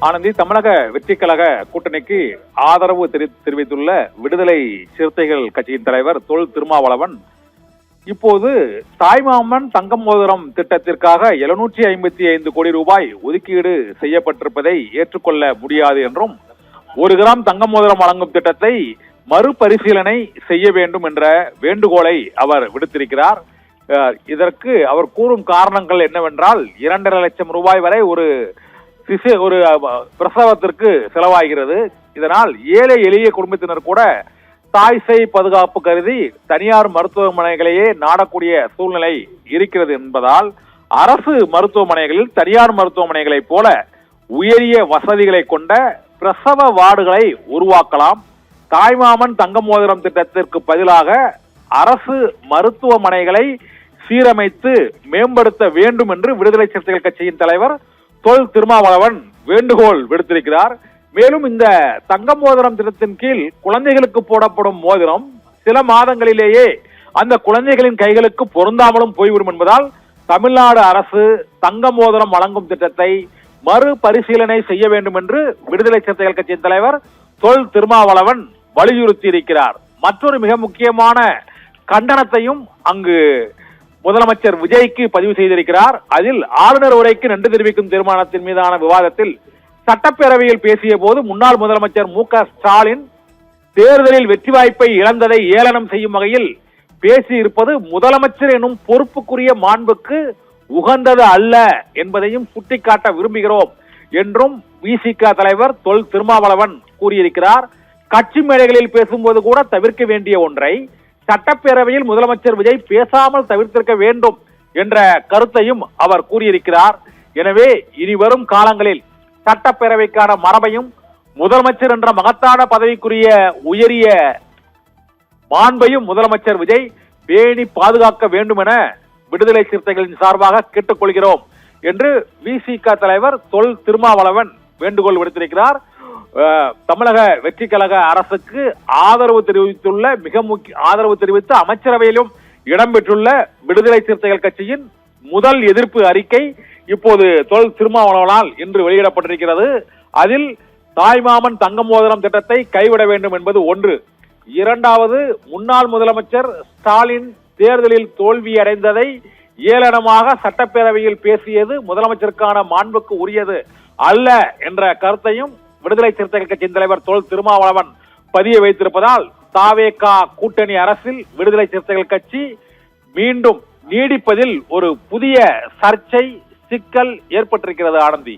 ஆனந்தி, தமிழக வெற்றி கழக கூட்டணிக்கு ஆதரவு தெரிவித்துள்ள விடுதலை சிறுத்தைகள் கட்சியின் தலைவர் தொல் திருமாவளவன் இப்போது தாய்மாமன் தங்கம் மோதிரம் திட்டத்திற்காக 755 கோடி ரூபாய் ஒதுக்கீடு செய்யப்பட்டிருப்பதை ஏற்றுக்கொள்ள முடியாது என்றும் 1 கிராம் தங்கம் மோதிரம் வழங்கும் திட்டத்தை மறுபரிசீலனை செய்ய வேண்டும் என்ற வேண்டுகோளை அவர் விடுத்திருக்கிறார். இதற்கு அவர் கூறும் காரணங்கள் என்னவென்றால் 2.5 லட்சம் ரூபாய் வரை ஒரு பிரசவத்திற்கு செலவாகிறது. இதனால் ஏழை எளிய குடும்பத்தினர் கூட தாய் சேய் பாதுகாப்பு கருதி தனியார் மருத்துவமனைகளையே நாடக்கூடிய சூழ்நிலை இருக்கிறது என்பதால் அரசு மருத்துவமனைகளில் தனியார் மருத்துவமனைகளைப் போல உயரிய வசதிகளை கொண்ட பிரசவ வார்டுகளை உருவாக்கலாம். தாய்மாமன் தங்க மோதிரம் திட்டத்திற்கு பதிலாக அரசு மருத்துவமனைகளை சீரமைத்து மேம்படுத்த வேண்டும் என்று விடுதலை சிறுத்தைகள் கட்சியின் தலைவர் தொல் திருமாவளவன் வேண்டுகோள் விடுத்திருக்கிறார். மேலும் இந்த தங்க மோதிரம் திட்டத்தின் கீழ் குழந்தைகளுக்கு போடப்படும் மோதிரம் சில மாதங்களிலேயே அந்த குழந்தைகளின் கைகளுக்கு பொருந்தாமலும் போய்விடும் என்பதால் தமிழ்நாடு அரசு தங்க மோதிரம் வழங்கும் திட்டத்தை மறுபரிசீலனை செய்ய வேண்டும் என்று விடுதலை சிறுத்தைகள் கட்சியின் தலைவர் தொல் திருமாவளவன் வலியுறுத்தி இருக்கிறார். மற்றொரு மிக முக்கியமான கண்டனத்தையும் அங்கு முதலமைச்சர் விஜய்க்கு பதிவு செய்திருக்கிறார். அதில் ஆளுநர் உரைக்கு நன்றி தெரிவிக்கும் தீர்மானத்தின் மீதான விவாதத்தில் சட்டப்பேரவையில் பேசிய போது முன்னாள் முதலமைச்சர் மு.க. ஸ்டாலின் தேர்தலில் வெற்றி வாய்ப்பை இழந்ததை ஏளனம் செய்யும் வகையில் பேசியிருப்பது முதலமைச்சர் எனும் பொறுப்புக்குரிய மாண்புக்கு உகந்தது அல்ல என்பதையும் சுட்டிக்காட்ட விரும்புகிறோம் என்றும் விசிக தலைவர் தொல் திருமாவளவன் கூறியிருக்கிறார். கட்சி மேடைகளில் பேசும்போது கூட தவிர்க்க வேண்டிய ஒன்றை சட்டப்பேரவையில் முதலமைச்சர் விஜய் பேசாமல் தவிர்த்திருக்க வேண்டும் என்ற கருத்தையும் அவர் கூறியிருக்கிறார். எனவே இனி வரும் காலங்களில் சட்டப்பேரவைக்கான மரபையும் முதலமைச்சர் என்ற மகத்தான பதவிக்குரிய உயரிய மாண்பையும் முதலமைச்சர் விஜய் பேணி பாதுகாக்க வேண்டும் என விடுதலை சிறுத்தைகளின் சார்பாக கேட்டுக்கொள்கிறோம் என்று விசிக தலைவர் தொல் திருமாவளவன் வேண்டுகோள் விடுத்திருக்கிறார். தமிழக வெற்றி கழக அரசுக்கு ஆதரவு தெரிவித்து அமைச்சரவையிலும் இடம்பெற்றுள்ள விடுதலை சிறுத்தைகள் கட்சியின் முதல் எதிர்ப்பு அறிக்கை இப்போது தொல் திருமாவளவனால் இன்று வெளியிடப்பட்டிருக்கிறது. அதில் தாய்மாமன் தங்க மோதிரம் திட்டத்தை கைவிட வேண்டும் என்பது ஒன்று. இரண்டாவது, முன்னாள் முதலமைச்சர் ஸ்டாலின் தேர்தலில் தோல்வி அடைந்ததை ஏளனமாக சட்டப்பேரவையில் பேசியது முதலமைச்சருக்கான மாண்புக்கு உரியது அல்ல என்ற கருத்தையும் விடுதலை சிறுத்தைகள் கட்சியின் தலைவர் தொல் திருமாவளவன் பதிய வைத்திருப்பதால் தாவேகா கூட்டணி அரசில் விடுதலை சிறுத்தைகள் கட்சி மீண்டும் நீடிப்பதில் ஒரு புதிய சர்ச்சை சிக்கல் ஏற்பட்டிருக்கிறது. ஆனந்தி.